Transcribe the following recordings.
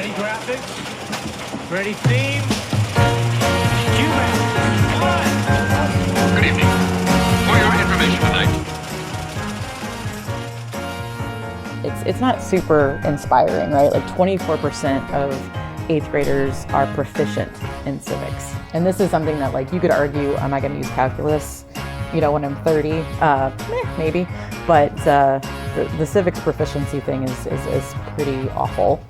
Ready graphics? Ready theme? Cue it. Good evening. For your information tonight. It's not super inspiring, right? Like 24% of 8th graders are proficient in civics. And this is something that, like, you could argue, am I going to use calculus, when I'm 30? Maybe. But the civics proficiency thing is pretty awful.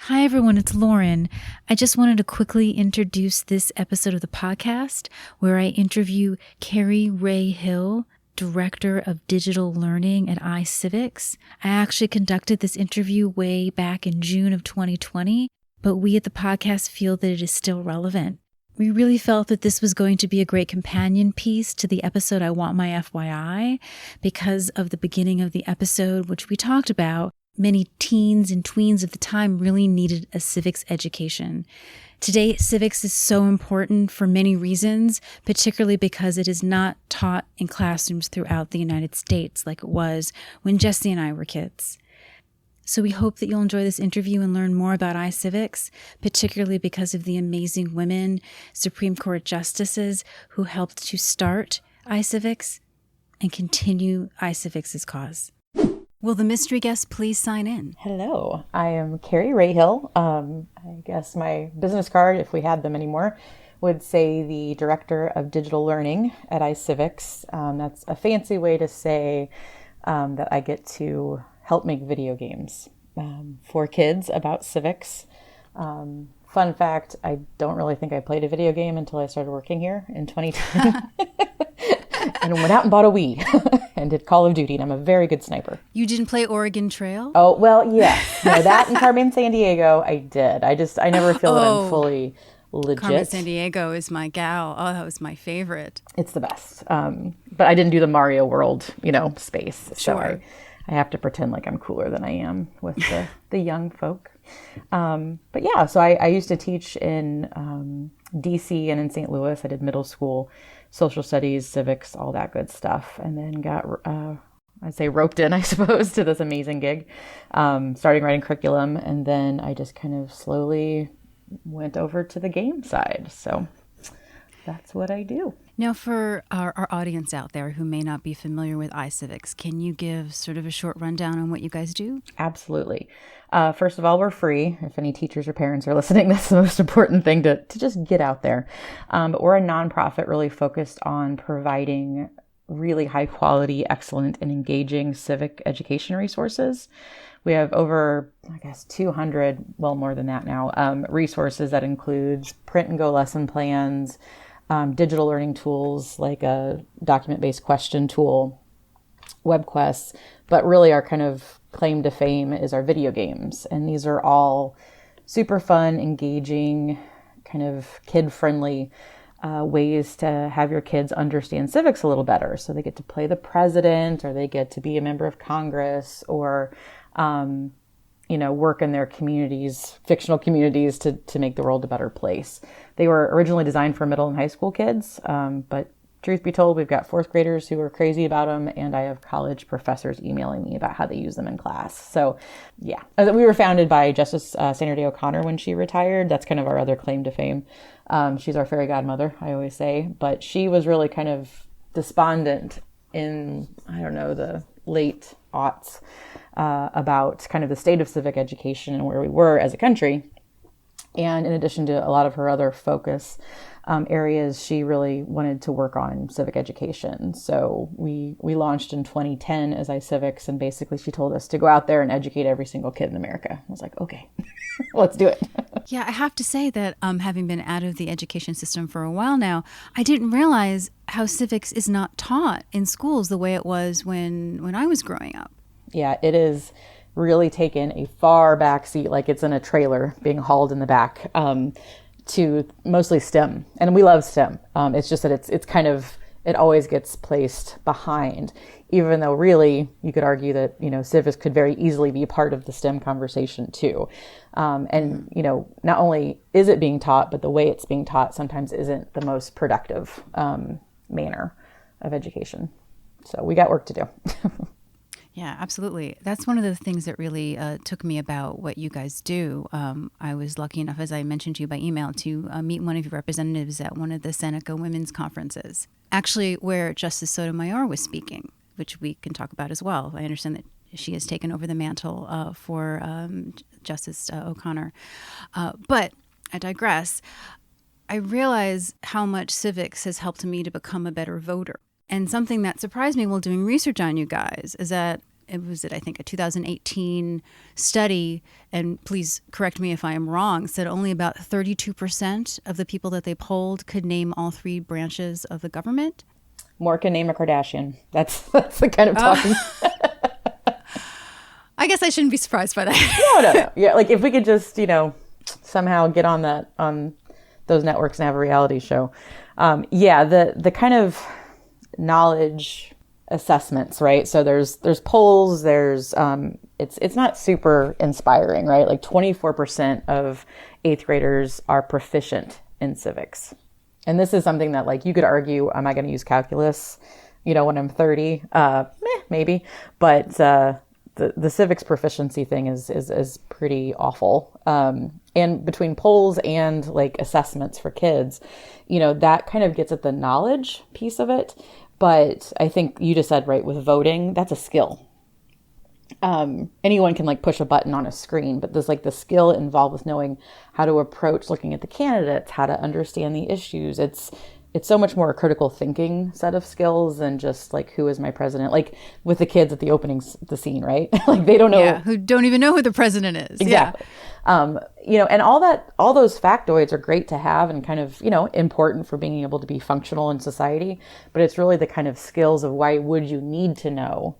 Hi, everyone. It's Lauren. I just wanted to quickly introduce this episode of the podcast where I interview Carrie Ray-Hill, Director of Digital Learning at iCivics. I actually conducted this interview way back in June of 2020, but we at the podcast feel that it is still relevant. We really felt that this was going to be a great companion piece to the episode I Want My FYI because of the beginning of the episode, which we talked about. Many teens and tweens at the time really needed a civics education. Today, civics is so important for many reasons, particularly because it is not taught in classrooms throughout the United States like it was when Jesse and I were kids. So we hope that you'll enjoy this interview and learn more about iCivics, particularly because of the amazing women Supreme Court justices who helped to start iCivics and continue iCivics' cause. Will the mystery guest please sign in? Hello, I am Carrie Ray-Hill. I guess my business card, if we had them anymore, would say the Director of Digital Learning at iCivics. That's a fancy way to say that I get to help make video games for kids about civics. Fun fact, I don't really think I played a video game until I started working here in 2010. And went out and bought a Wii and did Call of Duty, and I'm a very good sniper. You didn't play Oregon Trail? Oh, well, yes. No, that and Carmen Sandiego, I did. I never feel that I'm fully legit. Carmen Sandiego is my gal. Oh, that was my favorite. It's the best. But I didn't do the Mario World, space. So Sure. I have to pretend like I'm cooler than I am with the young folk. But yeah, so I used to teach in DC and in St. Louis. I did middle school social studies, civics, all that good stuff. And then got, I'd say roped in, I suppose, to this amazing gig, starting writing curriculum. And then I just kind of slowly went over to the game side. So that's what I do. Now, for our audience out there who may not be familiar with iCivics, can you give sort of a short rundown on what you guys do? Absolutely. First of all, we're free. If any teachers or parents are listening, that's the most important thing to just get out there. But we're a nonprofit really focused on providing really high quality, excellent, and engaging civic education resources. We have over, 200, well, more than that now, resources that includes print and go lesson plans, digital learning tools like a document-based question tool, web quests, but really our kind of claim to fame is our video games. And these are all super fun, engaging, kind of kid-friendly ways to have your kids understand civics a little better. So they get to play the president, or they get to be a member of Congress, or work in their communities, fictional communities, to make the world a better place. They were originally designed for middle and high school kids, but truth be told, we've got 4th graders who are crazy about them, and I have college professors emailing me about how they use them in class. So yeah, we were founded by Justice Sandra Day O'Connor when she retired. That's kind of our other claim to fame. She's our fairy godmother, I always say, but she was really kind of despondent in, the late aughts about kind of the state of civic education and where we were as a country. And in addition to a lot of her other focus areas, she really wanted to work on civic education. So we launched in 2010 as iCivics, and basically she told us to go out there and educate every single kid in America. I was like, okay, let's do it. Yeah, I have to say that having been out of the education system for a while now, I didn't realize how civics is not taught in schools the way it was when I was growing up. Yeah, it is really taken a far back seat, like it's in a trailer being hauled in the back, to mostly STEM. And we love STEM. It's just that it's kind of, it always gets placed behind, even though really you could argue that, civics could very easily be part of the STEM conversation too. And, not only is it being taught, but the way it's being taught sometimes isn't the most productive manner of education. So we got work to do. Yeah, absolutely. That's one of the things that really took me about what you guys do. I was lucky enough, as I mentioned to you by email, to meet one of your representatives at one of the Seneca Women's Conferences, actually where Justice Sotomayor was speaking, which we can talk about as well. I understand that she has taken over the mantle for Justice O'Connor. But I digress. I realize how much civics has helped me to become a better voter. And something that surprised me while doing research on you guys is that I think a 2018 study, and please correct me if I am wrong, said only about 32% of the people that they polled could name all three branches of the government. More can name a Kardashian. That's the kind of talking. I guess I shouldn't be surprised by that. No. Yeah, like if we could just, somehow get on those networks and have a reality show. The kind of knowledge assessments, right? So there's polls, it's not super inspiring, right? Like 24% of 8th graders are proficient in civics. And this is something that, like, you could argue, am I going to use calculus, when I'm 30? Maybe. But the civics proficiency thing is pretty awful. And between polls and like assessments for kids, that kind of gets at the knowledge piece of it. But I think you just said, right, with voting, that's a skill. Anyone can like push a button on a screen, but there's like the skill involved with knowing how to approach looking at the candidates, how to understand the issues. It's so much more a critical thinking set of skills than just like, who is my president? Like with the kids at the opening, the scene, right? Like they don't know. Yeah, who don't even know who the president is. Exactly. Yeah. And all those factoids are great to have and kind of, important for being able to be functional in society. But it's really the kind of skills of why would you need to know,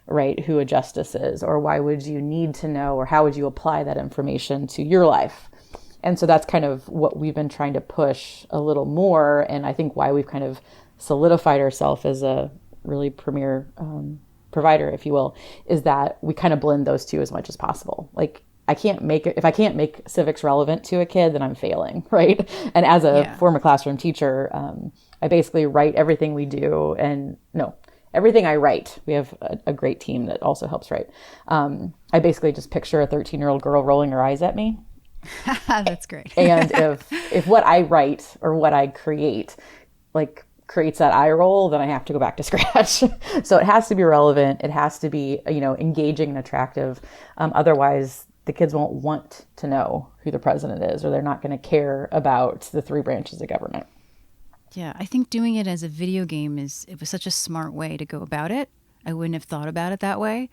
right, who a justice is, or why would you need to know, or how would you apply that information to your life? And so that's kind of what we've been trying to push a little more. And I think why we've kind of solidified ourselves as a really premier provider, if you will, is that we kind of blend those two as much as possible. Like if I can't make civics relevant to a kid, then I'm failing, right? And as a former classroom teacher, I basically write everything we do everything I write. We have a great team that also helps write. I basically just picture a 13-year-old girl rolling her eyes at me. That's great. And if what I write or what I create like creates that eye roll, then I have to go back to scratch. So it has to be relevant. It has to be, engaging and attractive. Otherwise, the kids won't want to know who the president is, or they're not going to care about the three branches of government. Yeah, I think doing it as a video game it was such a smart way to go about it. I wouldn't have thought about it that way,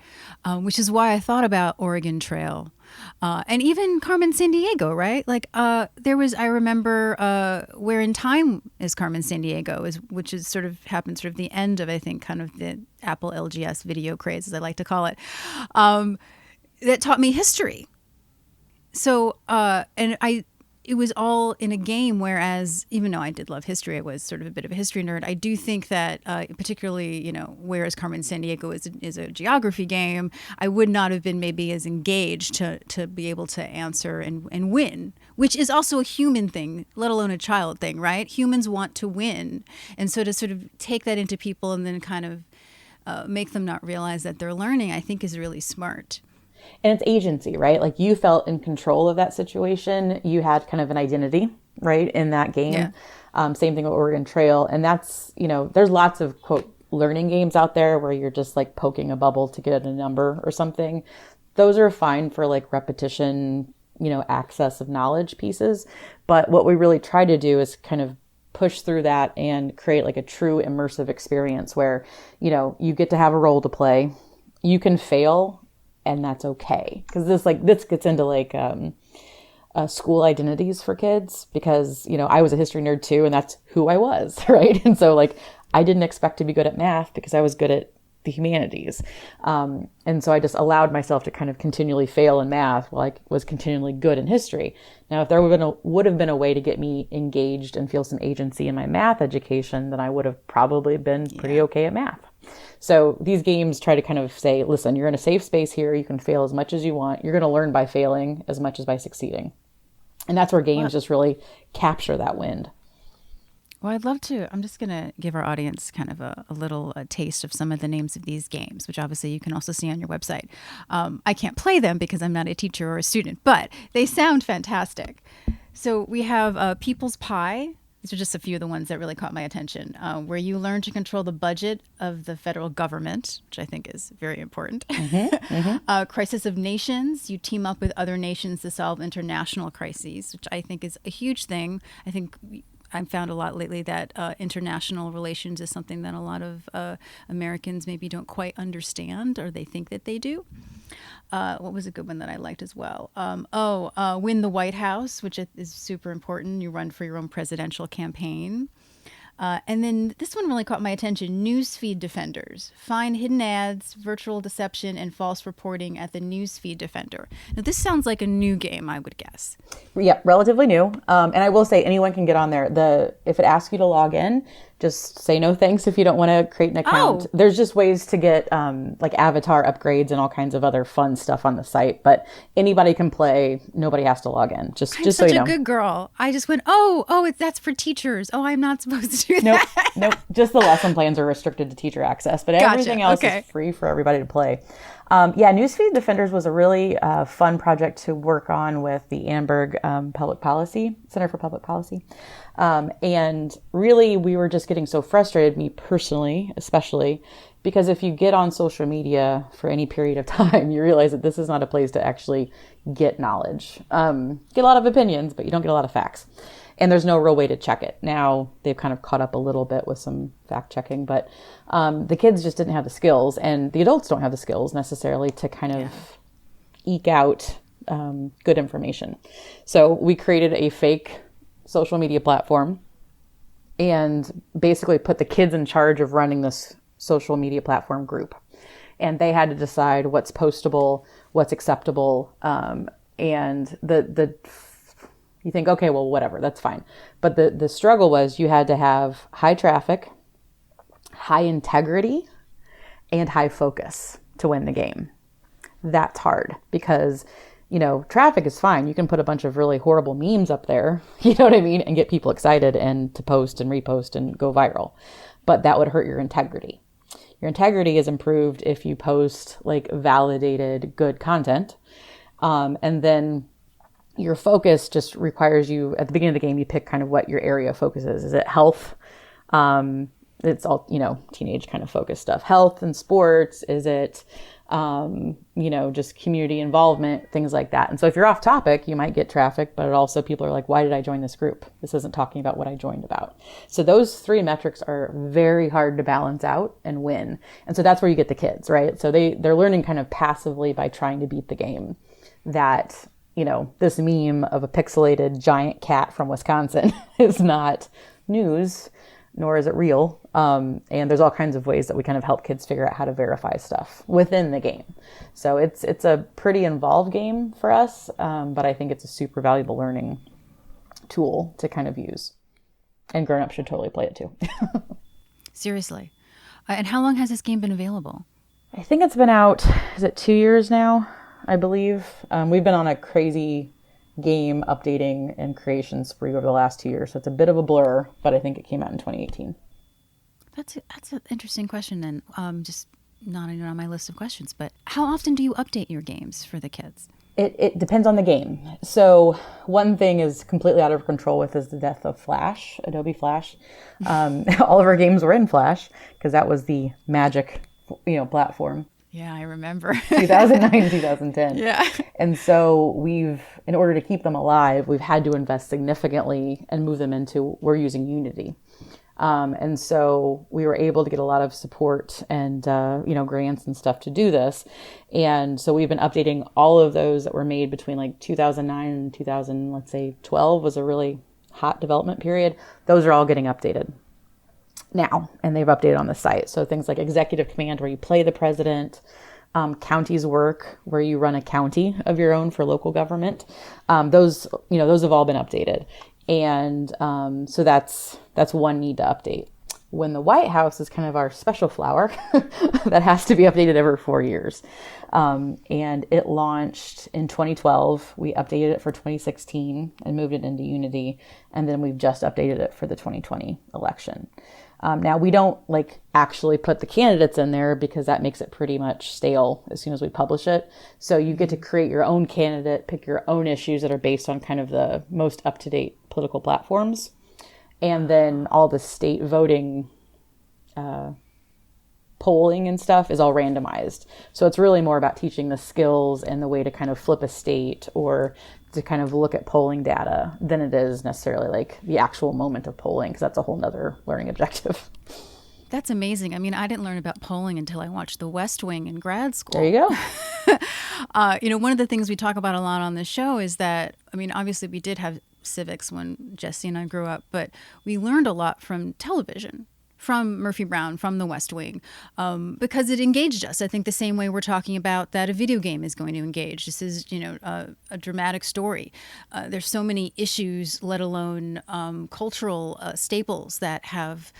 which is why I thought about Oregon Trail and even Carmen Sandiego, right? Like I remember Where in Time is Carmen Sandiego, which is happened the end of, I think, kind of the Apple LGS video craze, as I like to call it, that taught me history. So, it was all in a game, whereas even though I did love history, I was sort of a bit of a history nerd. I do think that particularly, whereas Carmen Sandiego is a geography game, I would not have been maybe as engaged to be able to answer and win, which is also a human thing, let alone a child thing, right? Humans want to win. And so to sort of take that into people and then kind of make them not realize that they're learning, I think is really smart. And it's agency, right? Like you felt in control of that situation. You had kind of an identity, right, in that game. Yeah. Same thing with Oregon Trail. And that's, there's lots of, quote, learning games out there where you're just like poking a bubble to get a number or something. Those are fine for like repetition, access of knowledge pieces. But what we really try to do is kind of push through that and create like a true immersive experience where, you get to have a role to play. You can fail, and that's okay. Because this gets into like school identities for kids, because, I was a history nerd too, and that's who I was, right? And so like, I didn't expect to be good at math because I was good at the humanities. And so I just allowed myself to kind of continually fail in math while I was continually good in history. Now, if there would have been a way to get me engaged and feel some agency in my math education, then I would have probably been pretty okay at math. So these games try to kind of say, listen, you're in a safe space here. You can fail as much as you want. You're going to learn by failing as much as by succeeding. And that's where games just really capture that wind. Well, I'd love to. I'm just going to give our audience kind of a little taste of some of the names of these games, which obviously you can also see on your website. I can't play them because I'm not a teacher or a student, but they sound fantastic. So we have People's Pie. These are just a few of the ones that really caught my attention, where you learn to control the budget of the federal government, which I think is very important. Crisis of Nations. You team up with other nations to solve international crises, which I think is a huge thing. I think I've found a lot lately that international relations is something that a lot of Americans maybe don't quite understand, or they think that they do. What was a good one that I liked as well? Win the White House, which is super important. You run for your own presidential campaign. And then this one really caught my attention. Newsfeed Defenders. Find hidden ads, virtual deception, and false reporting at the Newsfeed Defender. Now, this sounds like a new game, I would guess. Yeah, relatively new. And I will say anyone can get on there. If it asks you to log in, just say no thanks if you don't want to create an account. Oh. There's just ways to get like avatar upgrades and all kinds of other fun stuff on the site. But anybody can play. Nobody has to log in. Just so you know. I'm such a good girl. I just went, that's for teachers. Oh, I'm not supposed to do that. Nope. Just the lesson plans are restricted to teacher access, but everything else is free for everybody to play. Newsfeed Defenders was a really fun project to work on with the Annenberg Center for Public Policy. And really, we were just getting so frustrated, me personally, especially, because if you get on social media for any period of time, you realize that this is not a place to actually get knowledge. Get a lot of opinions, but you don't get a lot of facts. And there's no real way to check it. Now they've kind of caught up a little bit with some fact checking, but the kids just didn't have the skills, and the adults don't have the skills necessarily to kind of eke out good information. So we created a fake social media platform and basically put the kids in charge of running this social media platform group. And they had to decide what's postable, what's acceptable, and you think, okay, well, whatever, that's fine. But the struggle was you had to have high traffic, high integrity, and high focus to win the game. That's hard because, traffic is fine. You can put a bunch of really horrible memes up there, you know what I mean, and get people excited and to post and repost and go viral. But that would hurt your integrity. Your integrity is improved if you post like validated, good content. And then your focus just requires you, at the beginning of the game, you pick kind of what your area of focus is. Is it health? It's all, teenage kind of focused stuff. Health and sports. Is it, just community involvement, things like that. And so if you're off topic, you might get traffic, but also people are like, why did I join this group? This isn't talking about what I joined about. So those three metrics are very hard to balance out and win. And so that's where you get the kids, right? So they're learning kind of passively by trying to beat the game that, this meme of a pixelated giant cat from Wisconsin is not news, nor is it real. And there's all kinds of ways that we kind of help kids figure out how to verify stuff within the game. So it's a pretty involved game for us, but I think it's a super valuable learning tool to kind of use. And grown-ups should totally play it too. Seriously. And how long has this game been available? I think it's been out, is it 2 years now? I believe. We've been on a crazy game updating and creation spree over the last 2 years. So it's a bit of a blur, but I think it came out in 2018. That's an interesting question then. Just not even on my list of questions, but how often do you update your games for the kids? It depends on the game. So one thing is completely out of control with is the death of Flash, Adobe Flash. All of our games were in Flash because that was the magic, platform. Yeah, I remember. 2009, 2010. Yeah. And so in order to keep them alive, we've had to invest significantly and move them into, we're using Unity. And so we were able to get a lot of support and, grants and stuff to do this. And so we've been updating all of those that were made between like 2009 and 2012 was a really hot development period. Those are all getting updated now, and they've updated on the site. So things like executive command, where you play the president, counties work, where you run a county of your own for local government. Those have all been updated. And so that's one need to update. when the White House is kind of our special flower that has to be updated every 4 years. And it launched in 2012. We updated it for 2016 and moved it into Unity. And then we've just updated it for the 2020 election. Now, we don't actually put the candidates in there because that makes it pretty much stale as soon as we publish it. So you get to create your own candidate, pick your own issues that are based on kind of the most up-to-date political platforms. And then all the state voting polling and stuff is all randomized. So it's really more about teaching the skills and the way to kind of flip a state or to kind of look at polling data than it is necessarily like the actual moment of polling, because that's a whole nother learning objective. That's amazing. I mean, I didn't learn about polling until I watched The West Wing in grad school. There you go. One of the things we talk about a lot on this show is that, I mean, obviously we did have civics when Jesse and I grew up, but we learned a lot from television, from Murphy Brown, from The West Wing, because it engaged us. I think the same way we're talking about that a video game is going to engage. This is, a dramatic story. There's so many issues, let alone cultural staples that have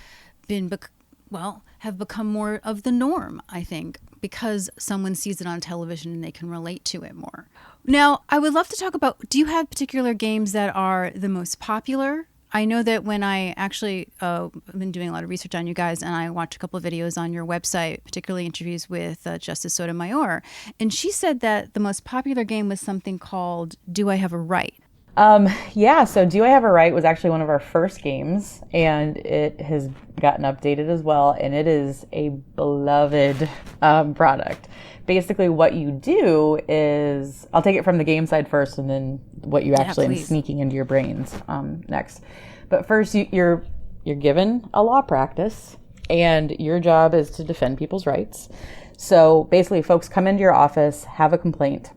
become more of the norm, I think, because someone sees it on television and they can relate to it more. Now, I would love to talk about, do you have particular games that are the most popular? I know that when I actually I've been doing a lot of research on you guys, and I watched a couple of videos on your website, particularly interviews with Justice Sotomayor, and she said that the most popular game was something called Do I Have a Right? So Do I Have a Right was actually one of our first games, and it has gotten updated as well, and it is a beloved product. Basically, what you do is, I'll take it from the game side first, and then what you actually am sneaking into your brains next. But first, you're given a law practice, and your job is to defend people's rights. So basically, folks come into your office, have a complaint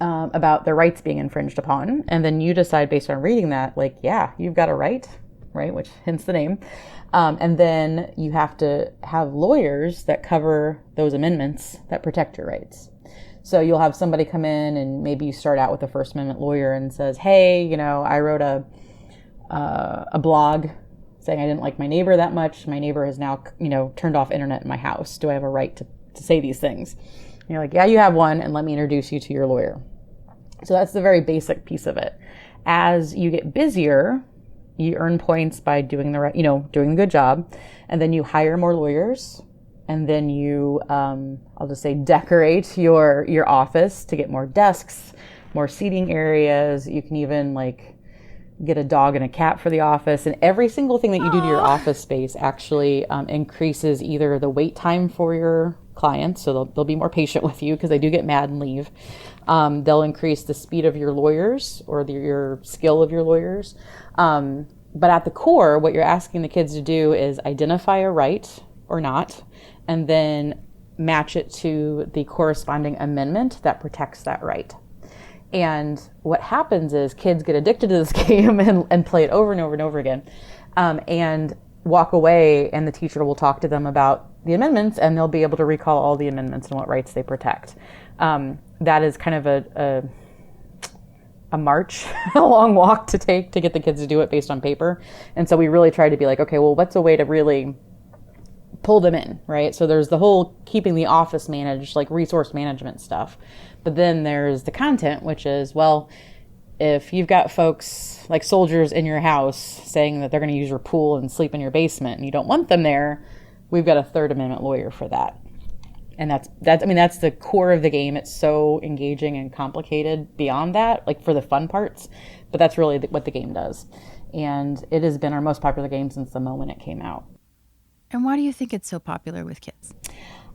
about their rights being infringed upon, and then you decide based on reading that, you've got a right, which hence the name. And then you have to have lawyers that cover those amendments that protect your rights. So you'll have somebody come in, and maybe you start out with a First Amendment lawyer and says, hey, I wrote a blog saying I didn't like my neighbor that much. My neighbor has now, turned off internet in my house. Do I have a right to say these things? And you're like, yeah, you have one, and let me introduce you to your lawyer. So that's the very basic piece of it. As you get busier, you earn points by doing doing a good job, and then you hire more lawyers, and then you, I'll just say, decorate your office to get more desks, more seating areas. You can even get a dog and a cat for the office, and every single thing that you do to your office space actually increases either the wait time for your clients, so they'll be more patient with you because they do get mad and leave. They'll increase the speed of your lawyers or your skill of your lawyers. But at the core, what you're asking the kids to do is identify a right or not, and then match it to the corresponding amendment that protects that right. And what happens is kids get addicted to this game and play it over and over and over again, and walk away, and the teacher will talk to them about the amendments, and they'll be able to recall all the amendments and what rights they protect. That is kind of a march, a long walk to take to get the kids to do it based on paper. And so we really try to be like, okay, well, what's a way to really pull them in, right? So there's the whole keeping the office managed, resource management stuff. But then there's the content, which is, well, if you've got folks like soldiers in your house saying that they're going to use your pool and sleep in your basement and you don't want them there, we've got a Third Amendment lawyer for that. And that's the core of the game. It's so engaging and complicated beyond that, for the fun parts, but that's really what the game does. And it has been our most popular game since the moment it came out. And why do you think it's so popular with kids?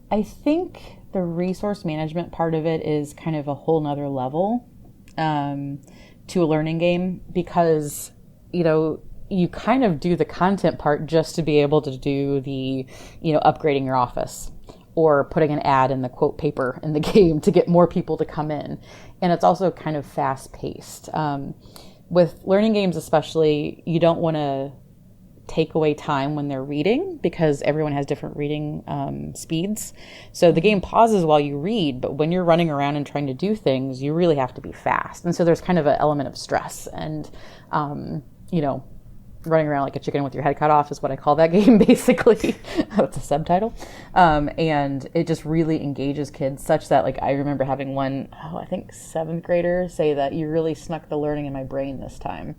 I think the resource management part of it is kind of a whole nother level to a learning game, because, you kind of do the content part just to be able to do the, upgrading your office or putting an ad in the quote paper in the game to get more people to come in. And it's also kind of fast paced. With learning games especially, you don't want to take away time when they're reading, because everyone has different reading speeds. So the game pauses while you read, but when you're running around and trying to do things, you really have to be fast. And so there's kind of an element of stress and, running around like a chicken with your head cut off is what I call that game, basically. That's a subtitle. And it just really engages kids such that, like, I remember having one, I think 7th grader say that you really snuck the learning in my brain this time.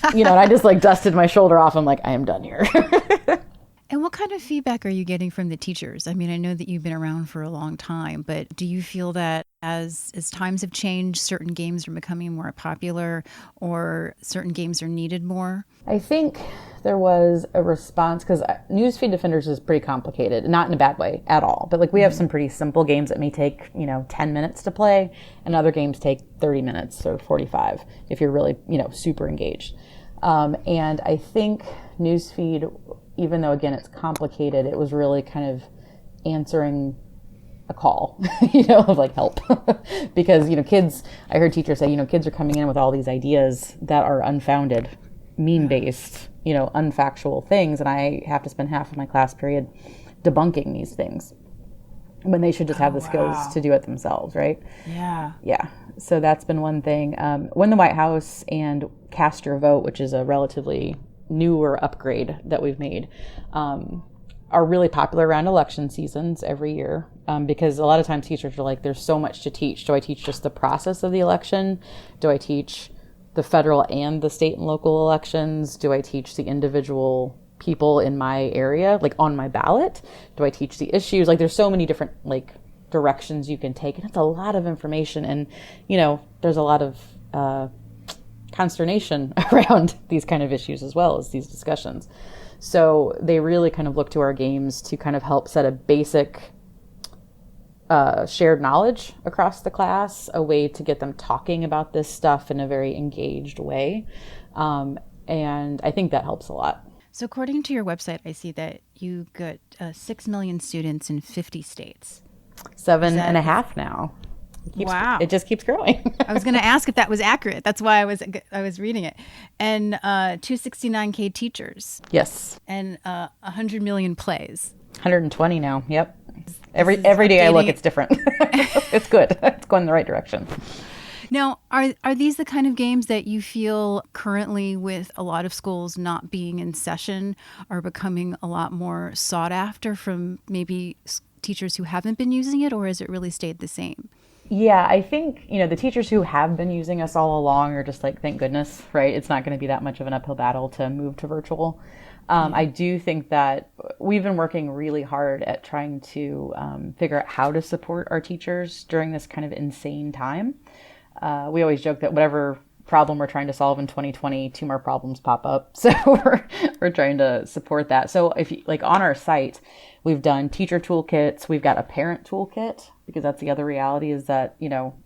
And I just like dusted my shoulder off. I'm like, I am done here. And what kind of feedback are you getting from the teachers? I mean, I know that you've been around for a long time, but do you feel that as times have changed, certain games are becoming more popular or certain games are needed more? I think there was a response because Newsfeed Defenders is pretty complicated, not in a bad way at all. But like we have some pretty simple games that may take, 10 minutes to play, and other games take 30 minutes or 45 if you're really, super engaged. And I think Newsfeed, even though, again, it's complicated, it was really kind of answering a call, of like help. Because, kids, I heard teachers say, kids are coming in with all these ideas that are unfounded, mean-based, unfactual things. And I have to spend half of my class period debunking these things when they should just have the skills to do it themselves, right? Yeah. Yeah. So that's been one thing. Win the White House and Cast Your Vote, which is a relatively newer upgrade that we've made, are really popular around election seasons every year, because a lot of times teachers are like, there's so much to teach. Do I teach just the process of the election? Do I teach the federal and the state and local elections? Do I teach the individual people in my area, like on my ballot? Do I teach the issues? Like there's so many different like directions you can take, and it's a lot of information, and there's a lot of consternation around these kind of issues as well as these discussions. So they really kind of look to our games to kind of help set a basic shared knowledge across the class, a way to get them talking about this stuff in a very engaged way. And I think that helps a lot. So according to your website, I see that you got 6 million students in 50 states. 7.5 now. Wow. It just keeps growing. I was going to ask if that was accurate. That's why I was reading it. And 269K teachers. Yes. And 100 million plays. 120 now. Yep. Every day I look, it's different. It's good. It's going in the right direction. Now, are these the kind of games that you feel currently, with a lot of schools not being in session, are becoming a lot more sought after from maybe teachers who haven't been using it, or has it really stayed the same? Yeah, I think, the teachers who have been using us all along are just like, thank goodness, right? It's not going to be that much of an uphill battle to move to virtual. I do think that we've been working really hard at trying to figure out how to support our teachers during this kind of insane time. We always joke that whatever problem we're trying to solve in 2020, 2 more problems pop up. So we're trying to support that. So if you, like on our site, we've done teacher toolkits, we've got a parent toolkit, because that's the other reality is that,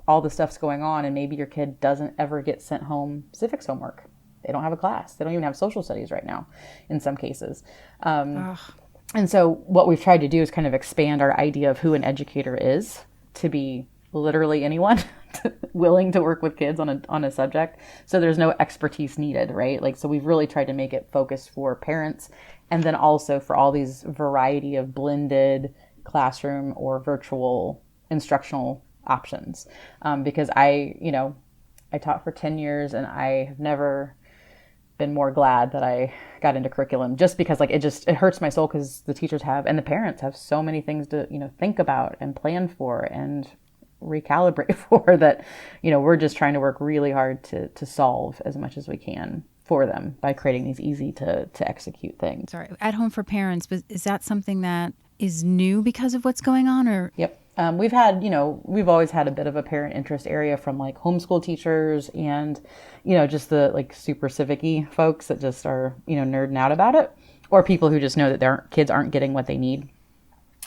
all the stuff's going on and maybe your kid doesn't ever get sent home civics homework. They don't have a class. They don't even have social studies right now in some cases. And so what we've tried to do is kind of expand our idea of who an educator is to be literally anyone willing to work with kids on a subject. So there's no expertise needed, right? Like, so we've really tried to make it focused for parents, and then also for all these variety of blended classroom or virtual instructional options. Because I taught for 10 years and I have never been more glad that I got into curriculum, just because like it hurts my soul, because the teachers have, and the parents have, so many things to, think about and plan for and recalibrate for, that, we're just trying to work really hard to solve as much as we can for them by creating these easy to execute things. Sorry, at home for parents, but is that something that is new because of what's going on, or? Yep. We've had, we've always had a bit of a parent interest area from like homeschool teachers and, just the like super civic-y folks that just are, nerding out about it, or people who just know that their kids aren't getting what they need.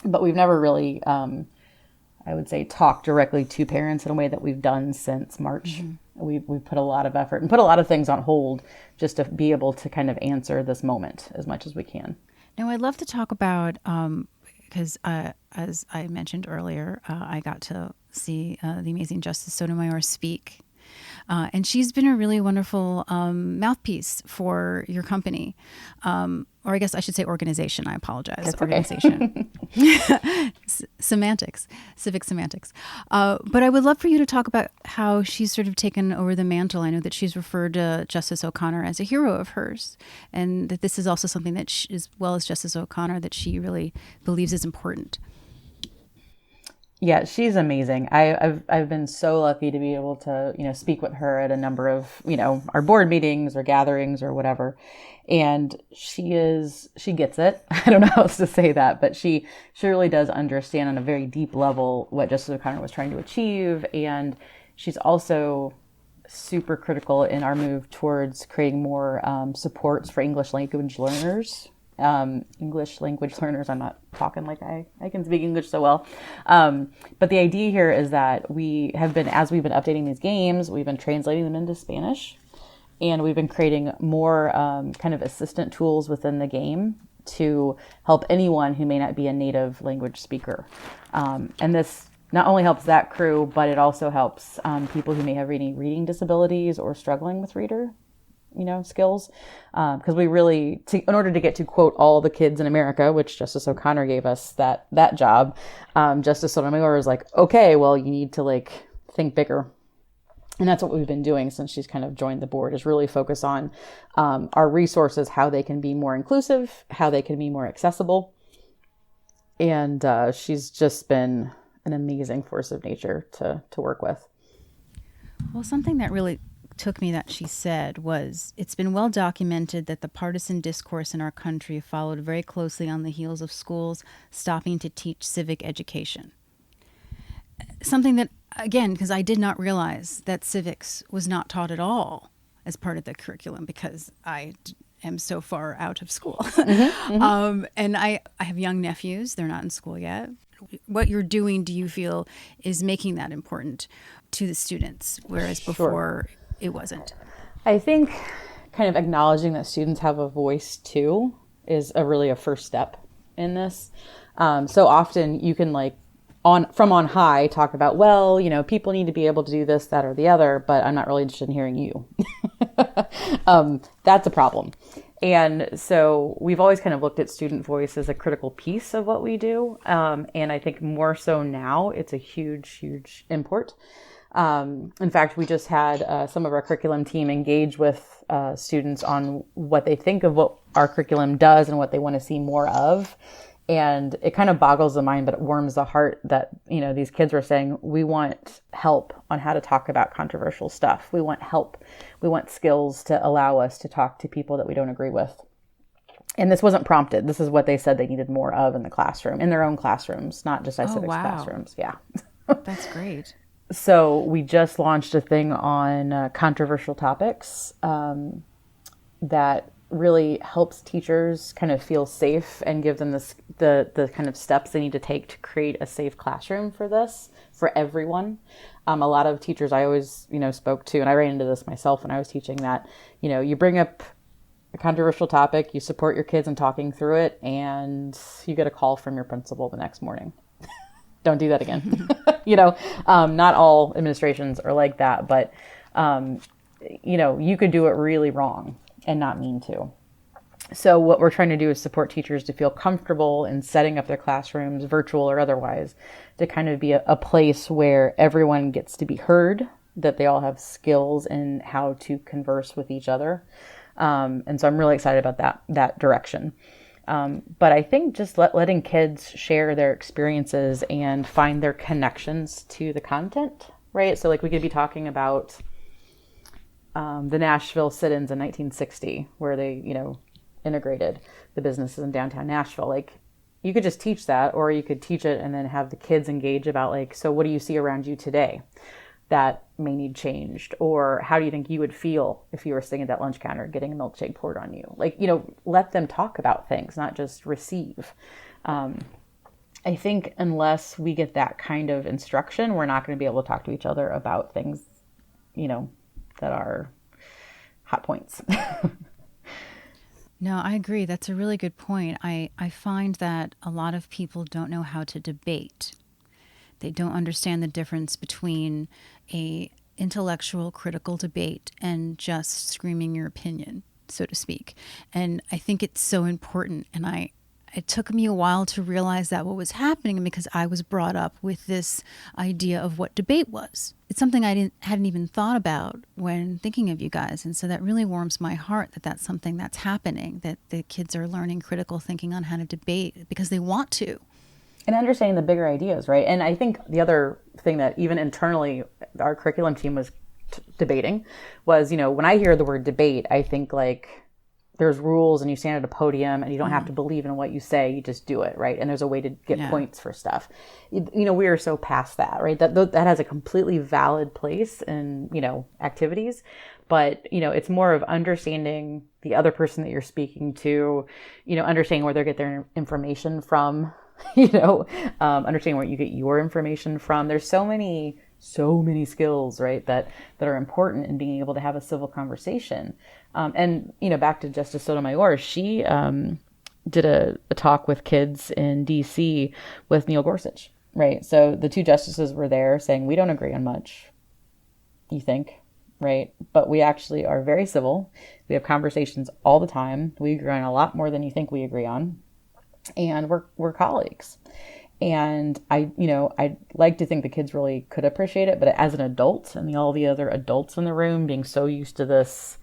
But we've never really, I would say, talked directly to parents in a way that we've done since March. Mm-hmm. We've put a lot of effort and put a lot of things on hold just to be able to kind of answer this moment as much as we can. Now, I'd love to talk about, because as I mentioned earlier, I got to see the amazing Justice Sotomayor speak And she's been a really wonderful mouthpiece for your company. Or I guess I should say organization. I apologize. That's organization. Semantics, civic semantics. But I would love for you to talk about how she's sort of taken over the mantle. I know that she's referred to Justice O'Connor as a hero of hers, and that this is also something that, as well as Justice O'Connor, that she really believes is important. Yeah, she's amazing. I've been so lucky to be able to, speak with her at a number of, our board meetings or gatherings or whatever. And she gets it. I don't know how else to say that, but she really does understand on a very deep level what Justice O'Connor was trying to achieve. And she's also super critical in our move towards creating more supports for English language learners. I'm not talking like I can speak English so well. But the idea here is that as we've been updating these games, we've been translating them into Spanish, and we've been creating more kind of assistant tools within the game to help anyone who may not be a native language speaker. And this not only helps that crew, but it also helps people who may have reading disabilities or struggling with reader skills. Because we really, in order to get to quote all the kids in America, which Justice O'Connor gave us that job, Justice Sotomayor is like, okay, well, you need to think bigger. And that's what we've been doing since she's kind of joined the board, is really focus on our resources, how they can be more inclusive, how they can be more accessible. And she's just been an amazing force of nature to work with. Well, something that really took me that she said was, it's been well documented that the partisan discourse in our country followed very closely on the heels of schools stopping to teach civic education. Something that, again, because I did not realize that civics was not taught at all as part of the curriculum, because I am so far out of school. And I have young nephews. They're not in school yet. What you're doing, do you feel, is making that important to the students, whereas before it wasn't? I think kind of acknowledging that students have a voice too is really a first step in this. So often you can from on high talk about, well, people need to be able to do this, that, or the other, but I'm not really interested in hearing you. That's a problem. And so we've always kind of looked at student voice as a critical piece of what we do. And I think more so now it's a huge, huge import. In fact, we just had some of our curriculum team engage with students on what they think of what our curriculum does and what they want to see more of. And it kind of boggles the mind, but it warms the heart that, these kids were saying, we want help on how to talk about controversial stuff. We want help. We want skills to allow us to talk to people that we don't agree with. And this wasn't prompted. This is what they said they needed more of in the classroom, in their own classrooms, not just iCivics classrooms. Yeah. That's great. So we just launched a thing on controversial topics that really helps teachers kind of feel safe and give them the kind of steps they need to take to create a safe classroom for everyone. A lot of teachers I always, spoke to, and I ran into this myself when I was teaching, that, you bring up a controversial topic, you support your kids in talking through it, and you get a call from your principal the next morning. Don't do that again. Not all administrations are like that, but, you could do it really wrong and not mean to. So what we're trying to do is support teachers to feel comfortable in setting up their classrooms, virtual or otherwise, to kind of be a place where everyone gets to be heard, that they all have skills in how to converse with each other. And so I'm really excited about that direction. But I think just letting kids share their experiences and find their connections to the content, right? So we could be talking about the Nashville sit-ins in 1960, where they, integrated the businesses in downtown Nashville. You could just teach that, or you could teach it and then have the kids engage about so what do you see around you today that may need changed? Or how do you think you would feel if you were sitting at that lunch counter getting a milkshake poured on you? Let them talk about things, not just receive. I think unless we get that kind of instruction, we're not going to be able to talk to each other about things, that are hot points. No, I agree. That's a really good point. I find that a lot of people don't know how to debate. They don't understand the difference between an intellectual, critical debate and just screaming your opinion, so to speak. And I think it's so important. And it took me a while to realize that what was happening, because I was brought up with this idea of what debate was. It's something I hadn't even thought about when thinking of you guys. And so that really warms my heart that that's something that's happening, that the kids are learning critical thinking on how to debate because they want to. And understanding the bigger ideas, right? And I think the other thing that even internally our curriculum team was debating was, when I hear the word debate, I think like there's rules and you stand at a podium and you don't have to believe in what you say, you just do it, right? And there's a way to get points for stuff. We are so past that, right? That has a completely valid place in, activities. But, it's more of understanding the other person that you're speaking to, understanding where they get their information from, understanding where you get your information from. There's so many skills, right, that are important in being able to have a civil conversation. And, back to Justice Sotomayor, she did a talk with kids in DC with Neil Gorsuch, right? So the two justices were there saying, we don't agree on much, you think, right? But we actually are very civil. We have conversations all the time. We agree on a lot more than you think we agree on. And we're colleagues. And I'd like to think the kids really could appreciate it, but as an adult and all the other adults in the room being so used to this,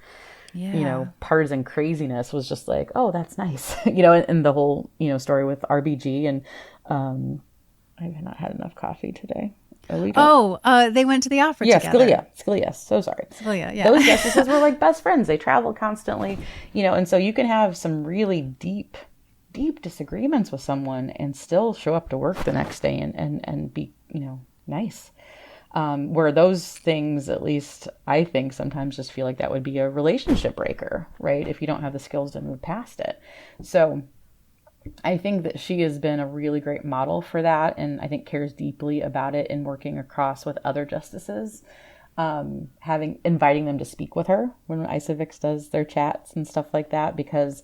partisan craziness was just like, oh, that's nice. And the whole, story with RBG and I've not had enough coffee today. They went to the opera together. Scalia. So sorry. Scalia, yeah. Those justices were like best friends. They traveled constantly, and so you can have some really deep disagreements with someone and still show up to work the next day and be, nice. Where those things, at least I think sometimes just feel like that would be a relationship breaker, right? If you don't have the skills to move past it. So I think that she has been a really great model for that. And I think cares deeply about it in working across with other justices, inviting them to speak with her when iCivics does their chats and stuff like that, because,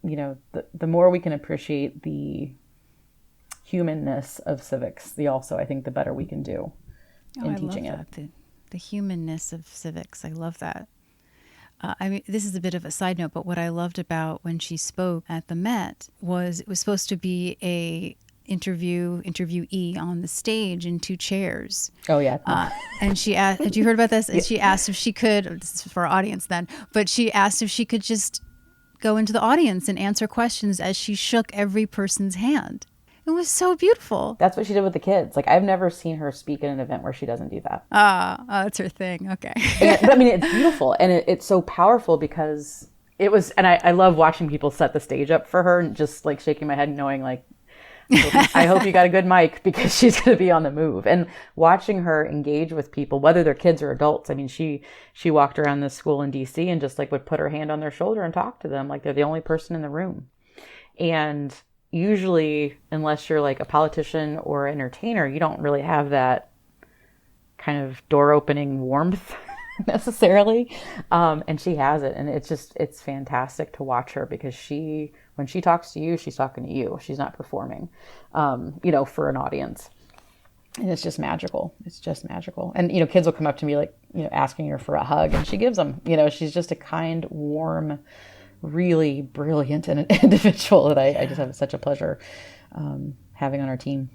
the more we can appreciate the humanness of civics, I think the better we can do in teaching it. The humanness of civics. I love that. This is a bit of a side note, but what I loved about when she spoke at the Met was it was supposed to be a interviewee on the stage in two chairs. Oh yeah. And she asked, had you heard about this? And she asked if she could, this is for our audience then, but she asked if she could just go into the audience and answer questions as she shook every person's hand. It was so beautiful. That's what she did with the kids. Like, I've never seen her speak at an event where she doesn't do that. That's her thing. Okay. But it's beautiful. And it's so powerful because it was, and I love watching people set the stage up for her and just like shaking my head knowing like, I hope you got a good mic because she's going to be on the move. And watching her engage with people, whether they're kids or adults. I mean, she walked around this school in DC and just like would put her hand on their shoulder and talk to them like they're the only person in the room. And usually, unless you're like a politician or entertainer, you don't really have that kind of door opening warmth necessarily. And she has it. And it's fantastic to watch her because when she talks to you, she's talking to you. She's not performing, for an audience. And it's just magical. It's just magical. And, kids will come up to me like, asking her for a hug and she gives them, she's just a kind, warm, really brilliant individual that I just have such a pleasure having on our team.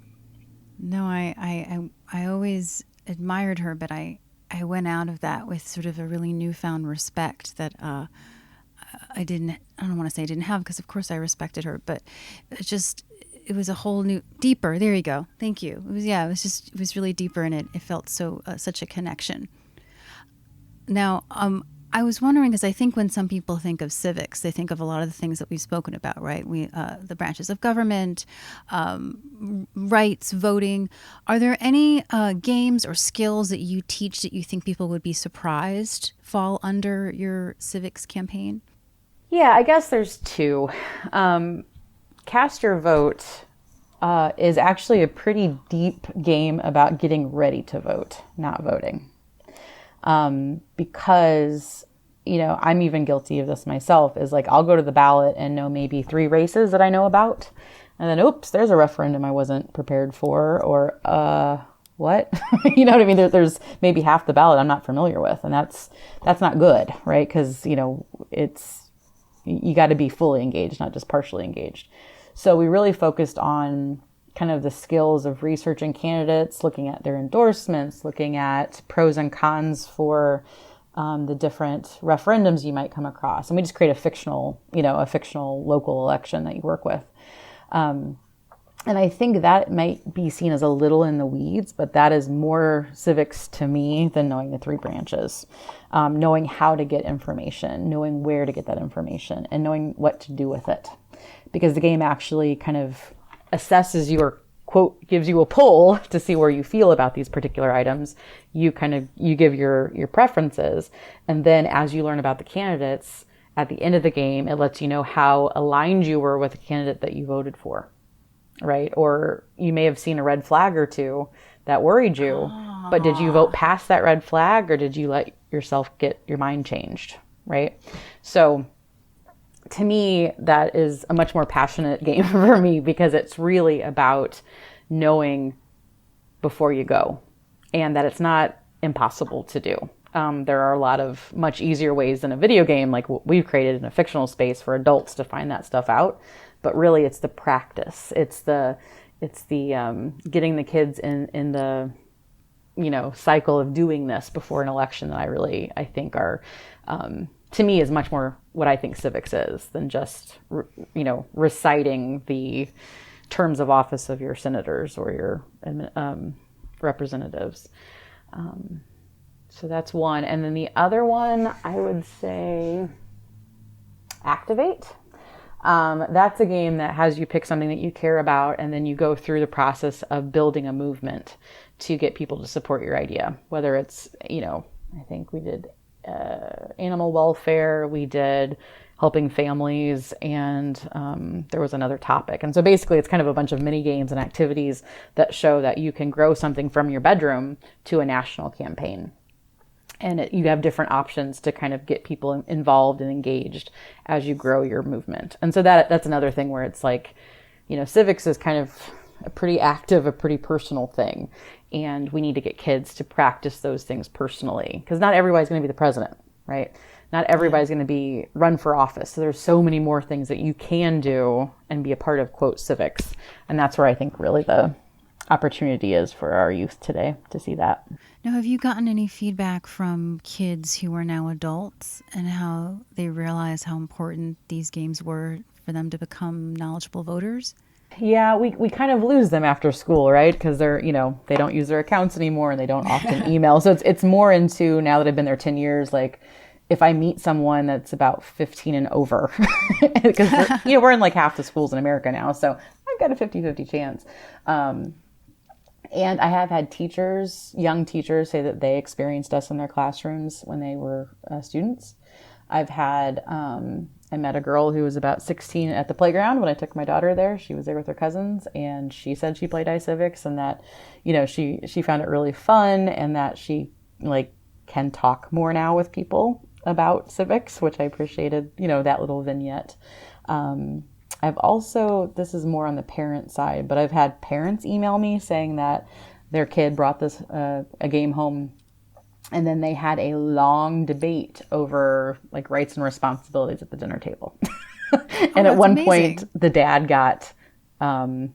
No, I always admired her, but I went out of that with sort of a really newfound respect that I don't want to say I didn't have, because of course I respected her, but it was a whole new, deeper, there you go. Thank you. It was really deeper in it. It felt so, such a connection. Now, I was wondering, because I think when some people think of civics, they think of a lot of the things that we've spoken about, right? The branches of government, rights, voting. Are there any games or skills that you teach that you think people would be surprised fall under your civics campaign? Yeah, I guess there's two. Cast Your Vote is actually a pretty deep game about getting ready to vote, not voting. Because, I'm even guilty of this myself, is like, I'll go to the ballot and know maybe 3 races that I know about. And then, oops, there's a referendum I wasn't prepared for. Or, what? You know what I mean? There's maybe half the ballot I'm not familiar with, and that's not good, right? Because, you got to be fully engaged, not just partially engaged. So we really focused on kind of the skills of researching candidates, looking at their endorsements, looking at pros and cons for the different referendums you might come across. And we just create a fictional local election that you work with. And I think that might be seen as a little in the weeds, but that is more civics to me than knowing the three branches, knowing how to get information, knowing where to get that information, and knowing what to do with it. Because the game actually kind of assesses you, or quote, gives you a poll to see where you feel about these particular items. You give your preferences. And then as you learn about the candidates, at the end of the game, it lets you know how aligned you were with the candidate that you voted for. Right? Or you may have seen a red flag or two that worried you, but did you vote past that red flag, or did you let yourself get your mind changed? Right? So to me, that is a much more passionate game for me, because it's really about knowing before you go, and that it's not impossible to do. There are a lot of much easier ways than a video game like what we've created in a fictional space for adults to find that stuff out. But really, it's the practice. It's the getting the kids in the cycle of doing this before an election that I think are to me is much more what I think civics is than just reciting the terms of office of your senators or your representatives. So that's one, and then the other one I would say Activate. That's a game that has you pick something that you care about, and then you go through the process of building a movement to get people to support your idea. Whether it's, I think we did animal welfare, we did helping families, and there was another topic. And so basically it's kind of a bunch of mini games and activities that show that you can grow something from your bedroom to a national campaign. And you have different options to kind of get people involved and engaged as you grow your movement. And so that's another thing where it's like, civics is kind of a pretty active, a pretty personal thing. And we need to get kids to practice those things personally, because not everybody's going to be the president, right? Not everybody's going to be run for office. So there's so many more things that you can do and be a part of, quote, civics. And that's where I think really the opportunity is for our youth today to see that. Now, have you gotten any feedback from kids who are now adults and how they realize how important these games were for them to become knowledgeable voters? Yeah, we kind of lose them after school, right? Because they're, they don't use their accounts anymore and they don't often email. So it's more into, now that I've been there 10 years, like if I meet someone that's about 15 and over, because we're in like half the schools in America now. So I've got a 50-50 chance. And I have had teachers, young teachers, say that they experienced us in their classrooms when they were students. I've had, I met a girl who was about 16 at the playground when I took my daughter there. She was there with her cousins, and she said she played iCivics, and that, she found it really fun, and that she can talk more now with people about civics, which I appreciated, that little vignette. I've also, this is more on the parent side, but I've had parents email me saying that their kid brought this a game home, and then they had a long debate over rights and responsibilities at the dinner table. And at one point, the dad got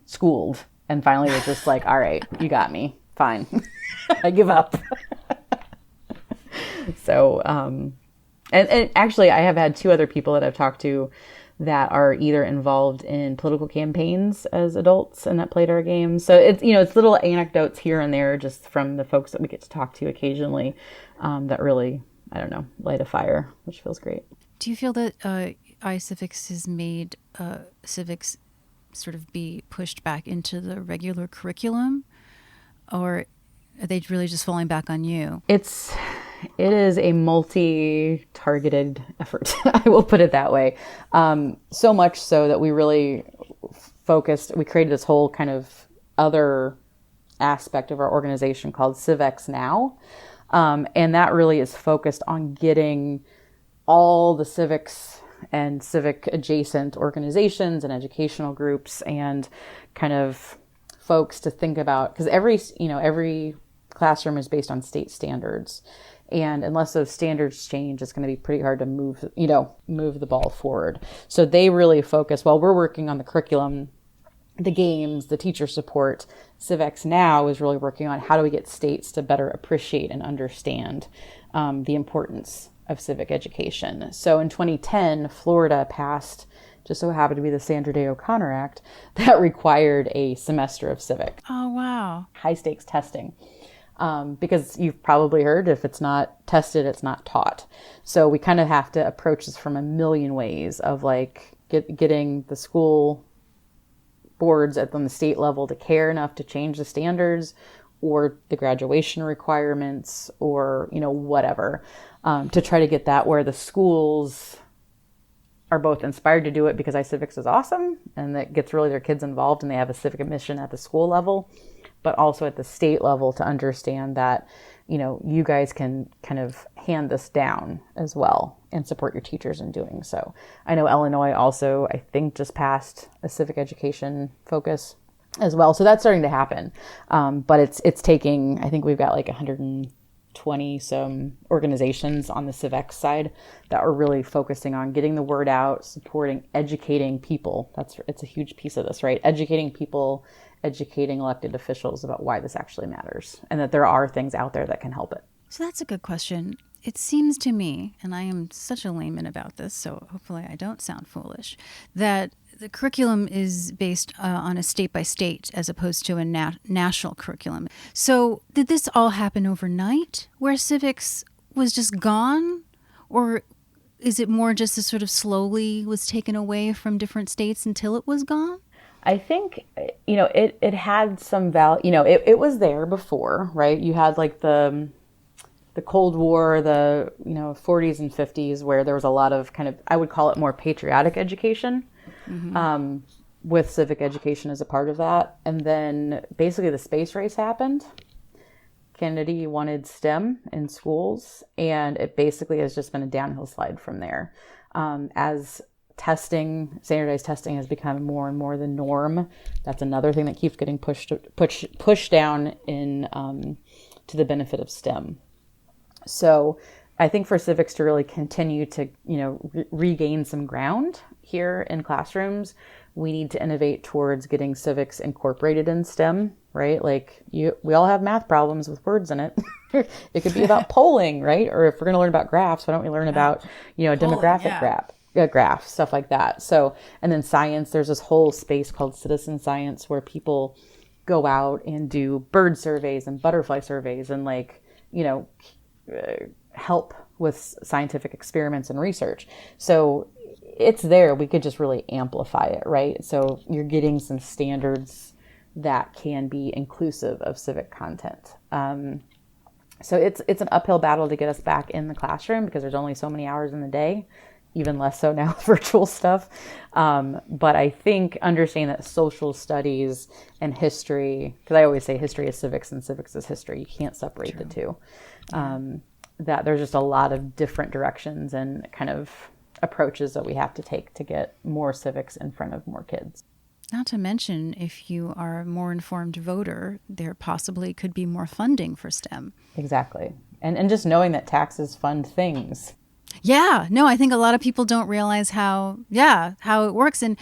schooled, and finally was just like, "All right, you got me. Fine, I give up." So, and actually, I have had two other people that I've talked to that are either involved in political campaigns as adults and that played our games. So it's, it's little anecdotes here and there just from the folks that we get to talk to occasionally that really, light a fire, which feels great. Do you feel that iCivics has made civics sort of be pushed back into the regular curriculum, or are they really just falling back on you? It is a multi-targeted effort. I will put it that way. So much so that we really we created this whole kind of other aspect of our organization called Civics Now. And that really is focused on getting all the civics and civic adjacent organizations and educational groups and kind of folks to think about, because every classroom is based on state standards. And unless those standards change, it's going to be pretty hard to move the ball forward. So they really focus, while we're working on the curriculum, the games, the teacher support, Civics now is really working on how do we get states to better appreciate and understand the importance of civic education. So in 2010, Florida passed, just so happened to be the Sandra Day O'Connor Act, that required a semester of civic. Oh, wow. High stakes testing. Because you've probably heard, if it's not tested, it's not taught. So we kind of have to approach this from a million ways of like getting the school boards on the state level to care enough to change the standards or the graduation requirements or, whatever, to try to get that where the schools are both inspired to do it because iCivics is awesome and that gets really their kids involved and they have a civic mission at the school level, but also at the state level to understand that, you guys can kind of hand this down as well and support your teachers in doing so. I know Illinois also, I think, just passed a civic education focus as well. So that's starting to happen. But it's taking, I think we've got like 120 some organizations on the civics side that are really focusing on getting the word out, supporting, educating people. It's a huge piece of this, right? Educating people, educating elected officials about why this actually matters and that there are things out there that can help it. So that's a good question. It seems to me, and I am such a layman about this, so hopefully I don't sound foolish, that the curriculum is based on a state by state as opposed to a national curriculum. So did this all happen overnight where civics was just gone? Or is it more just as sort of slowly was taken away from different states until it was gone? I think, it had some value, it was there before, right? You had like the Cold War, the, 40s and 50s, where there was a lot of kind of, I would call it more patriotic education, with civic education as a part of that. And then basically the space race happened. Kennedy wanted STEM in schools, and it basically has just been a downhill slide from there. As standardized testing has become more and more the norm. That's another thing that keeps getting pushed down in to the benefit of STEM. So I think for civics to really continue to, regain some ground here in classrooms, we need to innovate towards getting civics incorporated in STEM, right? Like we all have math problems with words in it. It could be about polling, right? Or if we're going to learn about graphs, why don't we learn about, demographic graph, stuff like that. So, and then science, there's this whole space called citizen science where people go out and do bird surveys and butterfly surveys and help with scientific experiments and research. So it's there. We could just really amplify it, right? So you're getting some standards that can be inclusive of civic content. So it's an uphill battle to get us back in the classroom because there's only so many hours in the day. Even less so now with virtual stuff. But I think understanding that social studies and history, because I always say history is civics and civics is history. You can't separate the two. That there's just a lot of different directions and kind of approaches that we have to take to get more civics in front of more kids. Not to mention, if you are a more informed voter, there possibly could be more funding for STEM. Exactly. And just knowing that taxes fund things. Yeah, no, I think a lot of people don't realize how it works. And,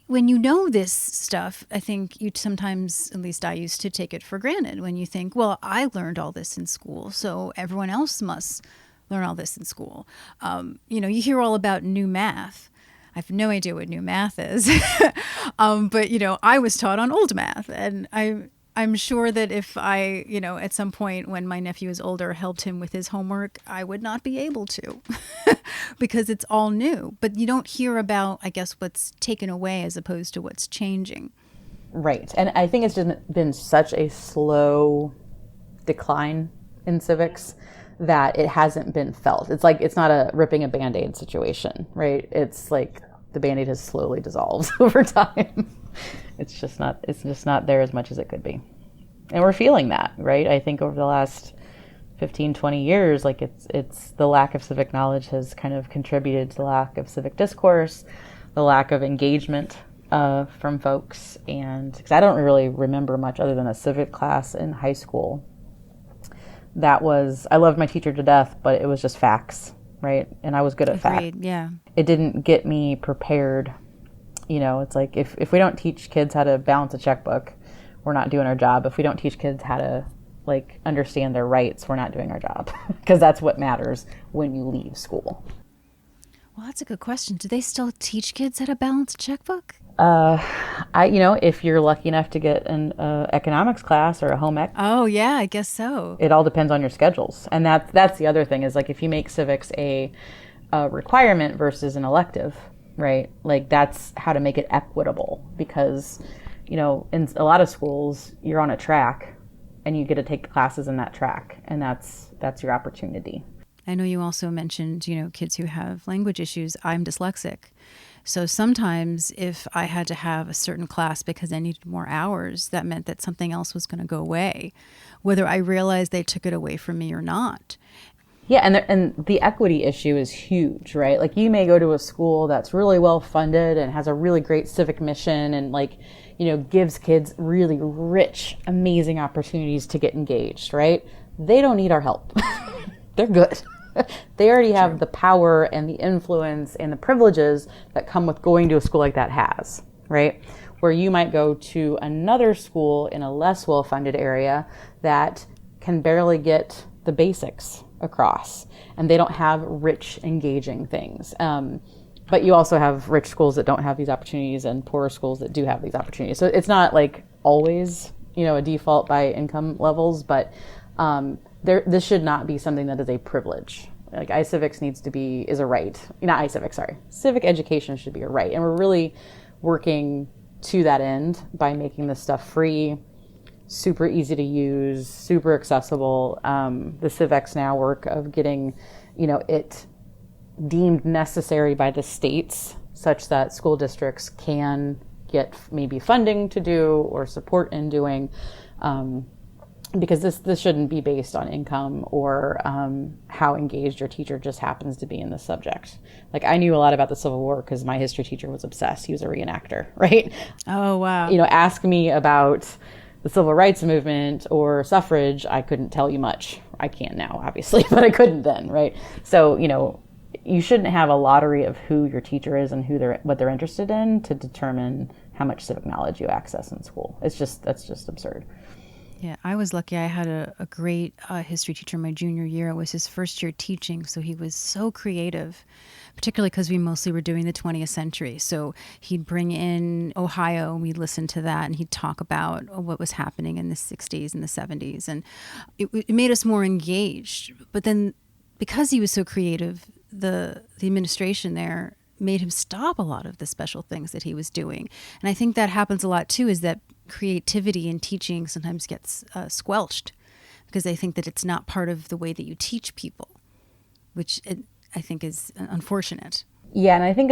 when you know this stuff, I think you sometimes, at least I used to take it for granted when you think, well, I learned all this in school, so everyone else must learn all this in school. You hear all about new math. I have no idea what new math is. But, I was taught on old math, and I'm sure that if I, at some point when my nephew is older, helped him with his homework, I would not be able to because it's all new. But you don't hear about, I guess, what's taken away as opposed to what's changing. Right. And I think it's just been such a slow decline in civics that it hasn't been felt. It's like, it's not a ripping a Band-Aid situation, right? It's like the Band-Aid has slowly dissolved over time. It's just not there as much as it could be. And we're feeling that, right? I think over the last 15, 20 years, like it's the lack of civic knowledge has kind of contributed to the lack of civic discourse, the lack of engagement from folks, and because I don't really remember much other than a civic class in high school. I loved my teacher to death, but it was just facts, right? And I was good at facts. Yeah. It didn't get me prepared. It's like if we don't teach kids how to balance a checkbook, we're not doing our job. If we don't teach kids how to understand their rights, we're not doing our job, because that's what matters when you leave school. Well, that's a good question. Do they still teach kids how to balance a checkbook? If you're lucky enough to get an economics class or a home ec. Oh, yeah, I guess so. It all depends on your schedules. And that's the other thing is if you make civics a requirement versus an elective, right? That's how to make it equitable, because, in a lot of schools, you're on a track and you get to take classes in that track, and that's your opportunity. I know you also mentioned, kids who have language issues. I'm dyslexic. So sometimes if I had to have a certain class because I needed more hours, that meant that something else was going to go away, whether I realized they took it away from me or not. Yeah, and the equity issue is huge, right? You may go to a school that's really well funded and has a really great civic mission and gives kids really rich, amazing opportunities to get engaged, right? They don't need our help. They're good. They already have the power and the influence and the privileges that come with going to a school like that has, right? Where you might go to another school in a less well-funded area that can barely get the basics across, and they don't have rich, engaging things. But you also have rich schools that don't have these opportunities and poorer schools that do have these opportunities. So it's not always, a default by income levels, but this should not be something that is a privilege. iCivics is a right. Not iCivics, sorry. Civic education should be a right. And we're really working to that end by making this stuff free, super easy to use, super accessible. The Civics Now work of getting, it deemed necessary by the states such that school districts can get maybe funding to do or support in doing, because this shouldn't be based on income or how engaged your teacher just happens to be in the subject. I knew a lot about the Civil War because my history teacher was obsessed. He was a reenactor, right? Oh, wow. Ask me about the civil rights movement or suffrage, I couldn't tell you much. I can now, obviously, but I couldn't then, right? So, you shouldn't have a lottery of who your teacher is and what they're interested in to determine how much civic knowledge you access in school. That's just absurd. Yeah, I was lucky. I had a great history teacher my junior year. It was his first year teaching, so he was so creative, particularly because we mostly were doing the 20th century. So he'd bring in Ohio, and we'd listen to that, and he'd talk about what was happening in the 60s and the 70s. And it made us more engaged. But then because he was so creative, the administration there made him stop a lot of the special things that he was doing. And I think that happens a lot, too, is that creativity in teaching sometimes gets squelched because they think that it's not part of the way that you teach people, which I think is unfortunate. Yeah, and I think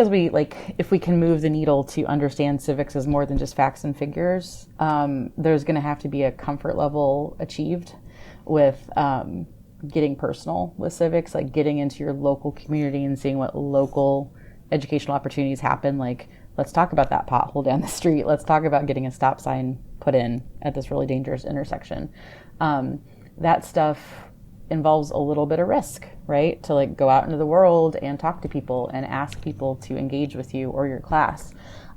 if we can move the needle to understand civics as more than just facts and figures, there's going to have to be a comfort level achieved with getting personal with civics, getting into your local community and seeing what local educational opportunities happen. Let's talk about that pothole down the street. Let's talk about getting a stop sign put in at this really dangerous intersection. That stuff involves a little bit of risk, right? To go out into the world and talk to people and ask people to engage with you or your class.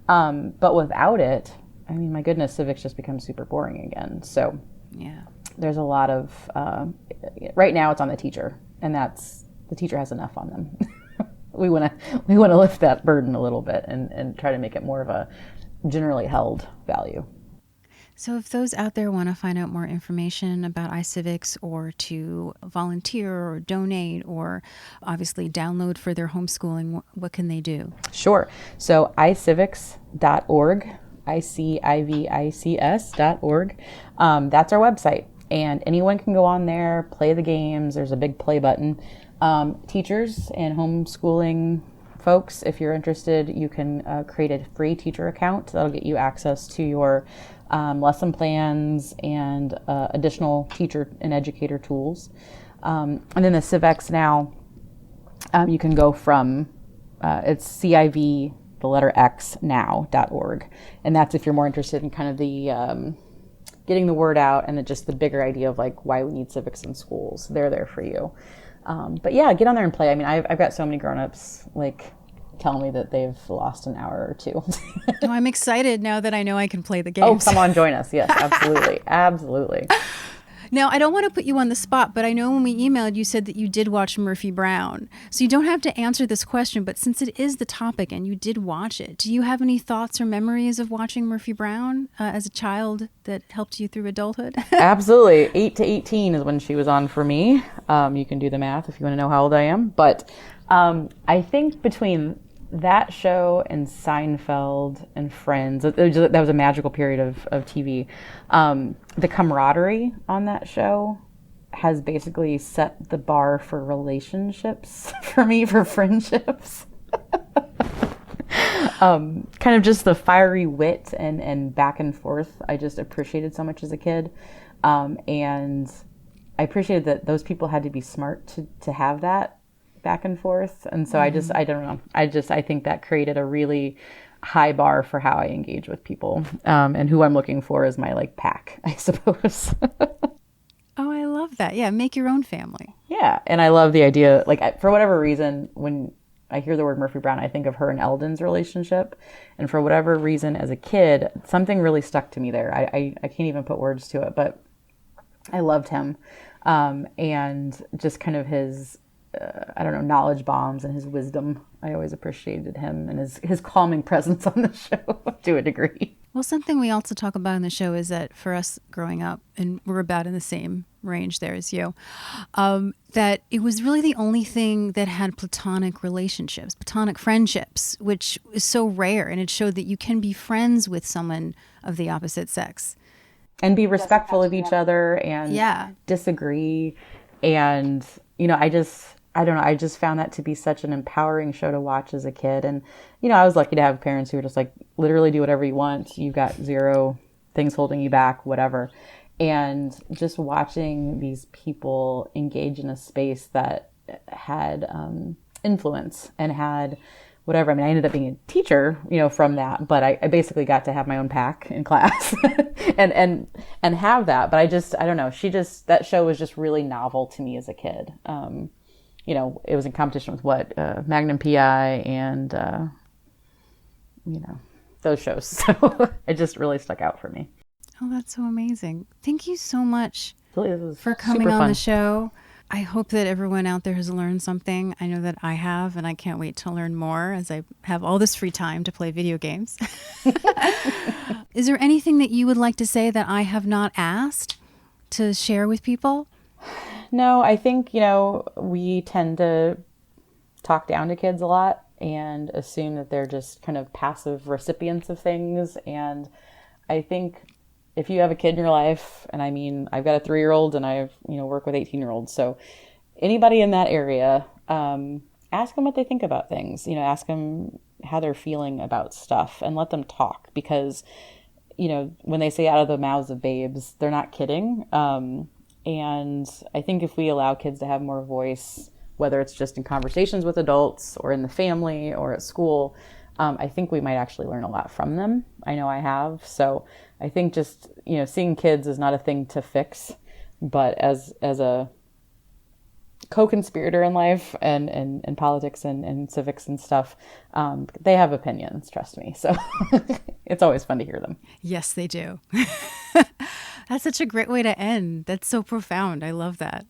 But without it, my goodness, civics just becomes super boring again. So yeah, there's a lot of, right now it's on the teacher, and the teacher has enough on them. We want to lift that burden a little bit and try to make it more of a generally held value. So if those out there want to find out more information about iCivics or to volunteer or donate or obviously download for their homeschooling, what can they do? Sure. So iCivics.org, iCivics.org. That's our website. And anyone can go on there, play the games. There's a big play button. Teachers and homeschooling folks, if you're interested, you can create a free teacher account. That'll get you access to your lesson plans and additional teacher and educator tools. And then the Civics Now, you can go from, it's civics the letter X now.org. And that's if you're more interested in kind of the getting the word out and just the bigger idea of like why we need civics in schools. They're there for you. But yeah, get on there and play. I mean, I've got so many grown-ups like tell me that they've lost an hour or two. Oh, I'm excited now that I know I can play the games. Oh, come on, join us. Yes, absolutely. Absolutely. Now, I don't want to put you on the spot, but I know when we emailed, you said that you did watch Murphy Brown. So you don't have to answer this question, but since it is the topic and you did watch it, do you have any thoughts or memories of watching Murphy Brown as a child that helped you through adulthood? Absolutely. 8 to 18 is when she was on for me. You can do the math if you want to know how old I am. But I think between that show and Seinfeld and Friends, that was a magical period of TV. The camaraderie on that show has basically set the bar for relationships for me, for friendships. Kind of just the fiery wit and back and forth I just appreciated so much as a kid. And I appreciated that those people had to be smart to have that back and forth. And so I don't know. I think that created a really high bar for how I engage with people, and who I'm looking for as my like pack, I suppose. Oh, I love that. Yeah. Make your own family. Yeah. And I love the idea, like for whatever reason, when I hear the word Murphy Brown, I think of her and Eldon's relationship. And for whatever reason, as a kid, something really stuck to me there. I can't even put words to it, but I loved him. And just kind of his, I don't know, knowledge bombs and his wisdom. I always appreciated him and his calming presence on the show to a degree. Well, something we also talk about in the show is that for us growing up, and we're about in the same range there as you, that it was really the only thing that had platonic relationships, platonic friendships, which is so rare. And it showed that you can be friends with someone of the opposite sex. And be respectful of each other and disagree. And, you know, I don't know, I just found that to be such an empowering show to watch as a kid. And, you know, I was lucky to have parents who were just like, literally do whatever you want. You've got zero things holding you back, whatever. And just watching these people engage in a space that had influence and had whatever. I mean, I ended up being a teacher, you know, from that, but I basically got to have my own pack in class and have that. But I don't know. That show was just really novel to me as a kid. You know, it was in competition with Magnum PI and, you know, those shows. So it just really stuck out for me. Oh, that's so amazing. Thank you so much for coming on the show. I hope that everyone out there has learned something. I know that I have, and I can't wait to learn more as I have all this free time to play video games. Is there anything that you would like to say that I have not asked to share with people? No, I think, you know, we tend to talk down to kids a lot and assume that they're just kind of passive recipients of things. And I think if you have a kid in your life, and I mean, I've got a 3-year-old and I've, you know, work with 18-year-olds. So anybody in that area, ask them what they think about things, you know, ask them how they're feeling about stuff and let them talk, because, you know, when they say out of the mouths of babes, they're not kidding. And I think if we allow kids to have more voice, whether it's just in conversations with adults or in the family or at school, I think we might actually learn a lot from them. I know I have. So I think just, you know, seeing kids is not a thing to fix, but as a co-conspirator in life and politics and civics and stuff, they have opinions, trust me. So it's always fun to hear them. Yes, they do. That's such a great way to end. That's so profound. I love that.